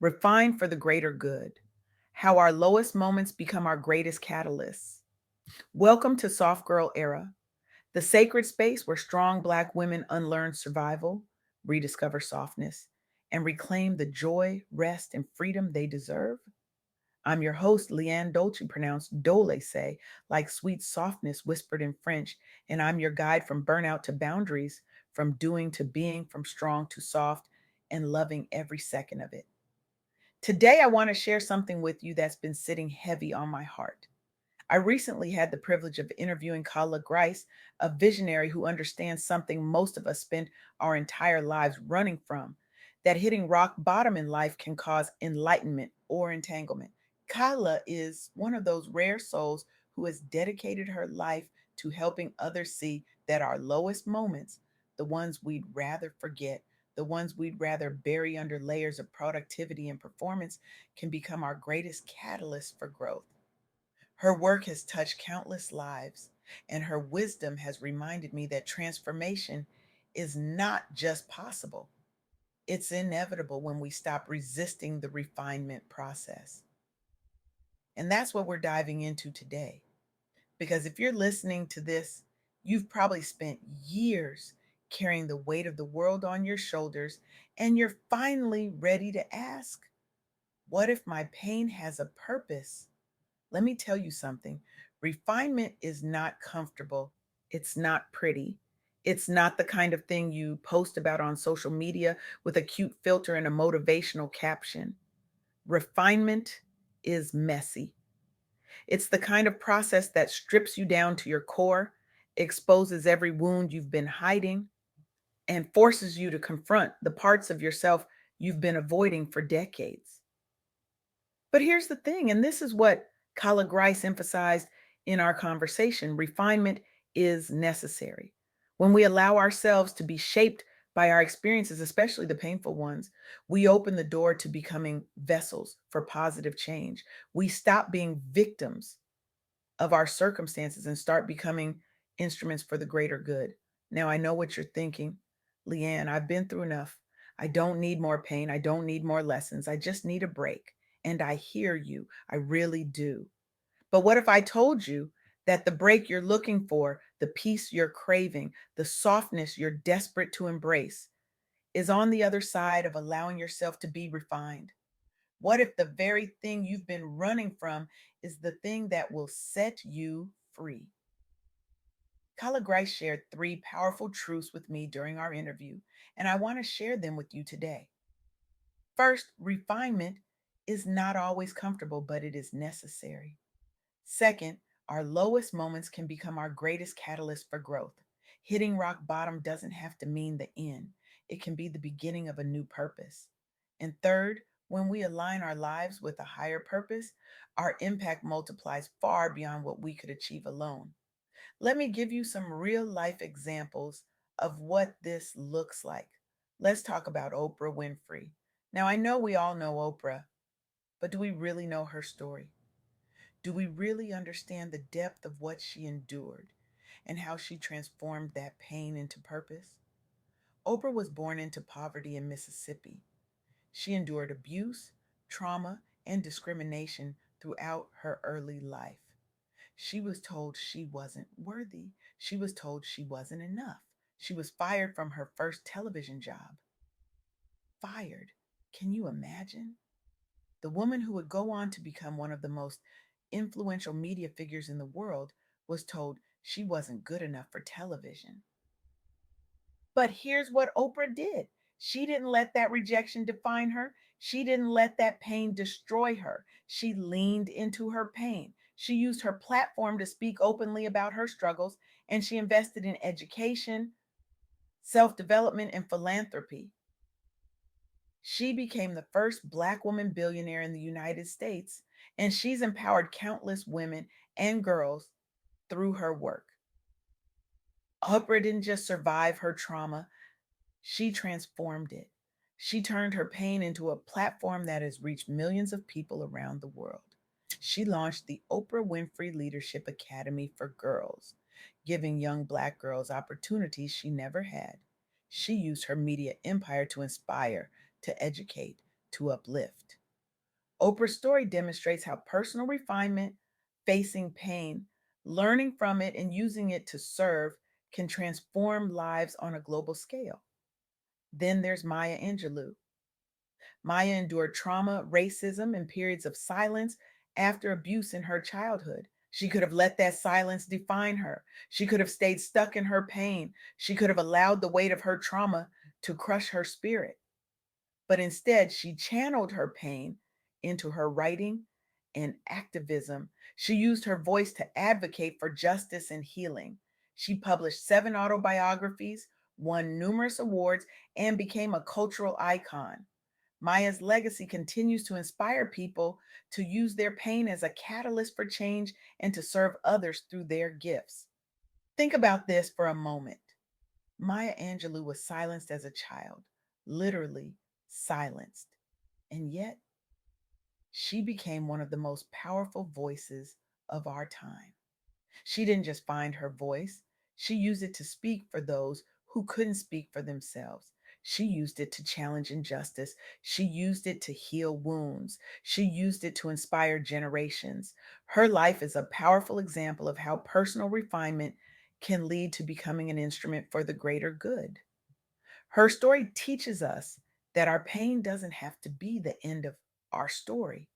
Refined for the greater good. How our lowest moments become our greatest catalysts. Welcome to Soft Girl Era, the sacred space where strong Black women unlearn survival, rediscover softness, and reclaim the joy, rest, and freedom they deserve. I'm your host, LeAnne Dolce, pronounced Dolce, like sweet softness whispered in French, and I'm your guide from burnout to boundaries, from doing to being, from strong to soft, and loving every second of it. Today, I want to share something with you that's been sitting heavy on my heart. I recently had the privilege of interviewing Kalah Grice, a visionary who understands something most of us spend our entire lives running from, that hitting rock bottom in life can cause enlightenment or entanglement. Kalah is one of those rare souls who has dedicated her life to helping others see that our lowest moments, the ones we'd rather forget, the ones we'd rather bury under layers of productivity and performance, can become our greatest catalyst for growth. Her work has touched countless lives, and her wisdom has reminded me that transformation is not just possible, it's inevitable when we stop resisting the refinement process. And that's what we're diving into today. Because if you're listening to this, you've probably spent years carrying the weight of the world on your shoulders, and you're finally ready to ask, what if my pain has a purpose? Let me tell you something. Refinement is not comfortable. It's not pretty. It's not the kind of thing you post about on social media with a cute filter and a motivational caption. Refinement is messy. It's the kind of process that strips you down to your core, exposes every wound you've been hiding, and forces you to confront the parts of yourself you've been avoiding for decades. But here's the thing, and this is what Kalah Grice emphasized in our conversation: refinement is necessary. When we allow ourselves to be shaped by our experiences, especially the painful ones, we open the door to becoming vessels for positive change. We stop being victims of our circumstances and start becoming instruments for the greater good. Now, I know what you're thinking. LeAnne, I've been through enough. I don't need more pain. I don't need more lessons. I just need a break. And I hear you. I really do. But what if I told you that the break you're looking for, the peace you're craving, the softness you're desperate to embrace, is on the other side of allowing yourself to be refined? What if the very thing you've been running from is the thing that will set you free? Kalah Grice shared three powerful truths with me during our interview, and I want to share them with you today. First, refinement is not always comfortable, but it is necessary. Second, our lowest moments can become our greatest catalyst for growth. Hitting rock bottom doesn't have to mean the end, it can be the beginning of a new purpose. And third, when we align our lives with a higher purpose, our impact multiplies far beyond what we could achieve alone. Let me give you some real life examples of what this looks like. Let's talk about Oprah Winfrey. Now, I know we all know Oprah, but do we really know her story? Do we really understand the depth of what she endured and how she transformed that pain into purpose? Oprah was born into poverty in Mississippi. She endured abuse, trauma, and discrimination throughout her early life. She was told she wasn't worthy. She was told she wasn't enough. She was fired from her first television job. Fired. Can you imagine? The woman who would go on to become one of the most influential media figures in the world was told she wasn't good enough for television. But here's what Oprah did: she didn't let that rejection define her, she didn't let that pain destroy her. She leaned into her pain. She used her platform to speak openly about her struggles, and she invested in education, self development, and philanthropy. She became the first Black woman billionaire in the United States, and she's empowered countless women and girls through her work. Oprah didn't just survive her trauma, she transformed it. She turned her pain into a platform that has reached millions of people around the world. She launched the Oprah Winfrey Leadership Academy for Girls, giving young Black girls opportunities she never had. She used her media empire to inspire, to educate, to uplift. Oprah's story demonstrates how personal refinement, facing pain, learning from it, and using it to serve can transform lives on a global scale. Then there's Maya Angelou. Maya endured trauma, racism, and periods of silence after abuse in her childhood. She could have let that silence define her. She could have stayed stuck in her pain. She could have allowed the weight of her trauma to crush her spirit. But instead, she channeled her pain into her writing and activism. She used her voice to advocate for justice and healing. She published 7 autobiographies, won numerous awards, and became a cultural icon. Maya's legacy continues to inspire people to use their pain as a catalyst for change and to serve others through their gifts. Think about this for a moment. Maya Angelou was silenced as a child, literally silenced, and yet she became one of the most powerful voices of our time. She didn't just find her voice, she used it to speak for those who couldn't speak for themselves. She used it to challenge injustice. She used it to heal wounds. She used it to inspire generations. Her life is a powerful example of how personal refinement can lead to becoming an instrument for the greater good. Her story teaches us that our pain doesn't have to be the end of our story,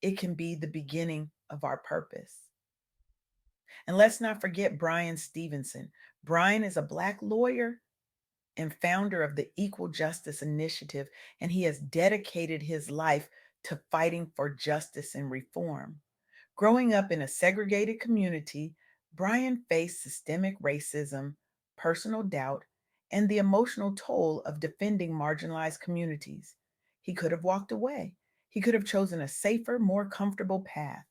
it can be the beginning of our purpose. And let's not forget Brian Stevenson. Brian is a Black lawyer and founder of the Equal Justice Initiative, and he has dedicated his life to fighting for justice and reform. Growing up in a segregated community, Brian faced systemic racism, personal doubt, and the emotional toll of defending marginalized communities. He could have walked away. He could have chosen a safer, more comfortable path,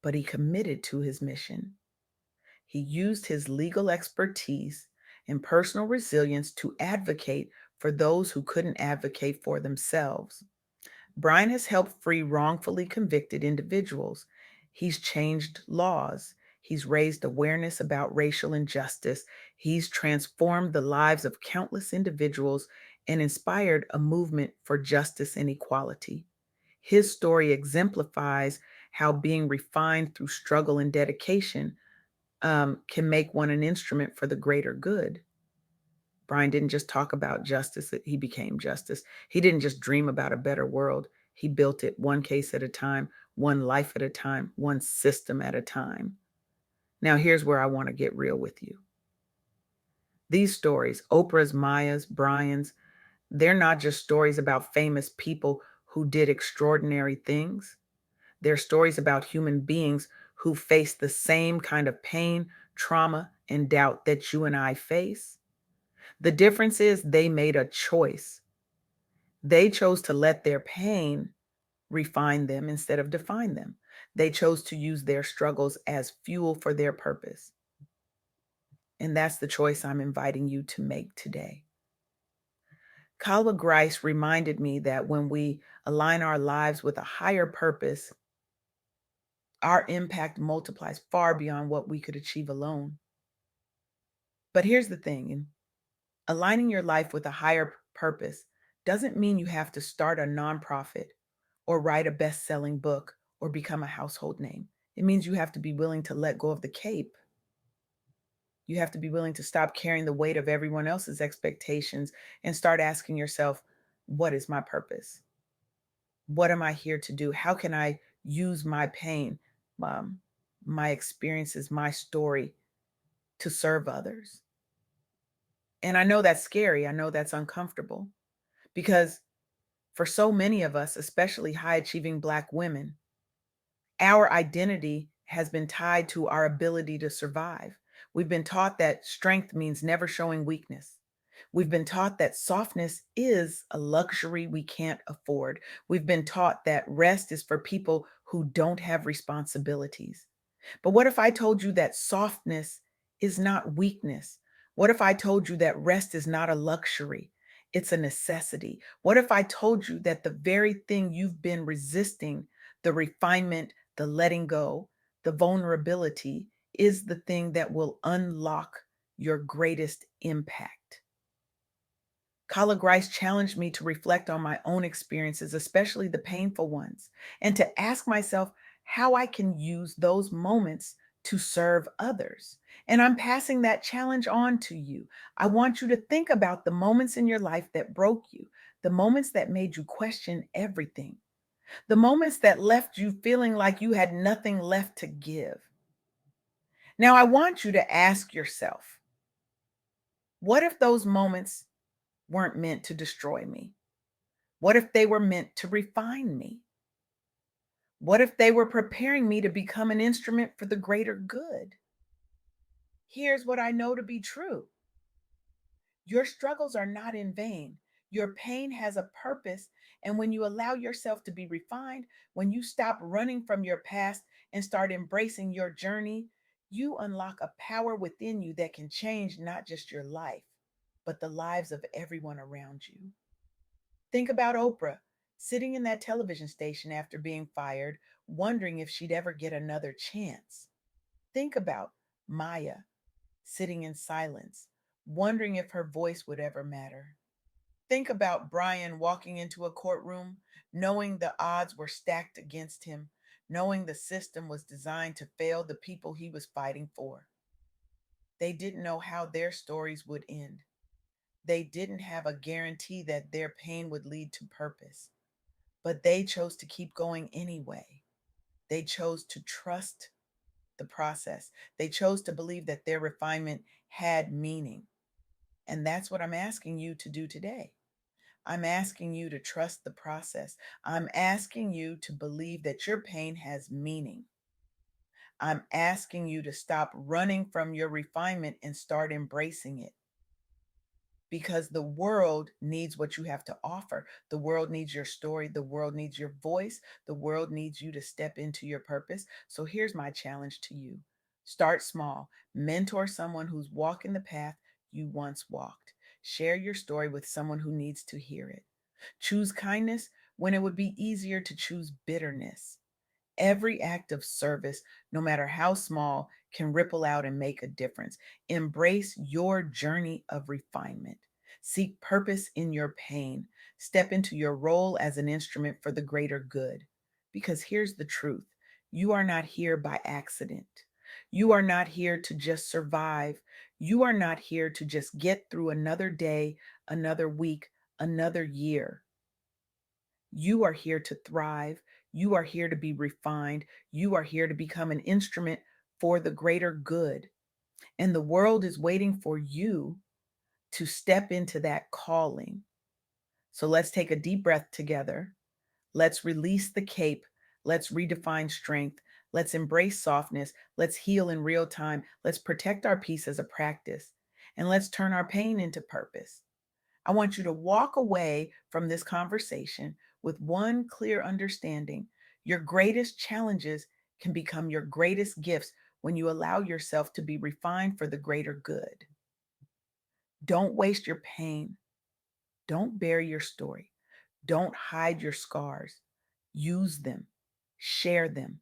but he committed to his mission. He used his legal expertise and personal resilience to advocate for those who couldn't advocate for themselves. Brian has helped free wrongfully convicted individuals. He's changed laws. He's raised awareness about racial injustice. He's transformed the lives of countless individuals and inspired a movement for justice and equality. His story exemplifies how being refined through struggle and dedication can make one an instrument for the greater good. Brian didn't just talk about justice, he became justice. He didn't just dream about a better world, he built it one case at a time, one life at a time, one system at a time. Now, here's where I want to get real with you. These stories, Oprah's, Maya's, Brian's, they're not just stories about famous people who did extraordinary things. They're stories about human beings who face the same kind of pain, trauma, and doubt that you and I face. The difference is they made a choice. They chose to let their pain refine them instead of define them. They chose to use their struggles as fuel for their purpose. And that's the choice I'm inviting you to make today. Kalah Grice reminded me that when we align our lives with a higher purpose, our impact multiplies far beyond what we could achieve alone. But here's the thing, aligning your life with a higher purpose doesn't mean you have to start a nonprofit or write a best-selling book or become a household name. It means you have to be willing to let go of the cape. You have to be willing to stop carrying the weight of everyone else's expectations and start asking yourself, what is my purpose? What am I here to do? How can I use my pain, um, my experiences, my story to serve others? And I know that's scary. I know that's uncomfortable because for so many of us, especially high achieving Black women, our identity has been tied to our ability to survive. We've been taught that strength means never showing weakness. We've been taught that softness is a luxury we can't afford. We've been taught that rest is for people who don't have responsibilities. But what if I told you that softness is not weakness? What if I told you that rest is not a luxury? It's a necessity. What if I told you that the very thing you've been resisting, the refinement, the letting go, the vulnerability, is the thing that will unlock your greatest impact? Kalah Grice challenged me to reflect on my own experiences, especially the painful ones, and to ask myself how I can use those moments to serve others. And I'm passing that challenge on to you. I want you to think about the moments in your life that broke you, the moments that made you question everything, the moments that left you feeling like you had nothing left to give. Now, I want you to ask yourself, what if those moments weren't meant to destroy me? What if they were meant to refine me? What if they were preparing me to become an instrument for the greater good? Here's what I know to be true: your struggles are not in vain. Your pain has a purpose. And when you allow yourself to be refined, when you stop running from your past and start embracing your journey, you unlock a power within you that can change not just your life, but the lives of everyone around you. Think about Oprah sitting in that television station after being fired, wondering if she'd ever get another chance. Think about Maya sitting in silence, wondering if her voice would ever matter. Think about Brian walking into a courtroom, knowing the odds were stacked against him, knowing the system was designed to fail the people he was fighting for. They didn't know how their stories would end. They didn't have a guarantee that their pain would lead to purpose. But they chose to keep going anyway. They chose to trust the process. They chose to believe that their refinement had meaning. And that's what I'm asking you to do today. I'm asking you to trust the process. I'm asking you to believe that your pain has meaning. I'm asking you to stop running from your refinement and start embracing it, because the world needs what you have to offer. The world needs your story. The world needs your voice. The world needs you to step into your purpose. So here's my challenge to you: start small, mentor someone who's walking the path you once walked. Share your story with someone who needs to hear it. Choose kindness when it would be easier to choose bitterness. Every act of service, no matter how small, can ripple out and make a difference. Embrace your journey of refinement. Seek purpose in your pain. Step into your role as an instrument for the greater good. Because here's the truth: you are not here by accident. You are not here to just survive. You are not here to just get through another day, another week, another year. You are here to thrive. You are here to be refined. You are here to become an instrument for the greater good. And the world is waiting for you to step into that calling. So let's take a deep breath together. Let's release the cape. Let's redefine strength. Let's embrace softness. Let's heal in real time. Let's protect our peace as a practice. And let's turn our pain into purpose. I want you to walk away from this conversation with one clear understanding: your greatest challenges can become your greatest gifts when you allow yourself to be refined for the greater good. Don't waste your pain. Don't bury your story. Don't hide your scars. Use them, share them.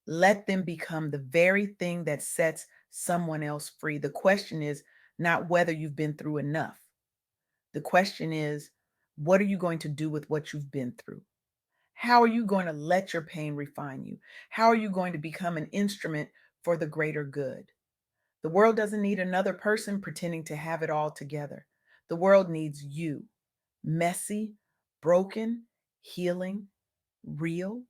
Let them become the very thing that sets someone else free. The question is not whether you've been through enough. The question is, what are you going to do with what you've been through? How are you going to let your pain refine you? How are you going to become an instrument for the greater good? The world doesn't need another person pretending to have it all together. The world needs you: messy, broken, healing, real.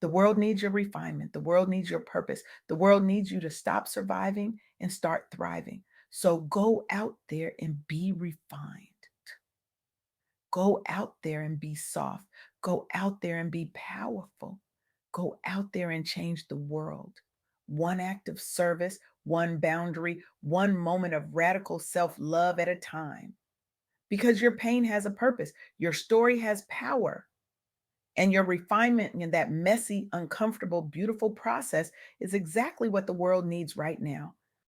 The world needs your refinement. The world needs your purpose. The world needs you to stop surviving and start thriving. So go out there and be refined. Go out there and be soft. Go out there and be powerful. Go out there and change the world. One act of service, one boundary, one moment of radical self love at a time. Because your pain has a purpose, your story has power, and your refinement in that messy, uncomfortable, beautiful process is exactly what the world needs right now.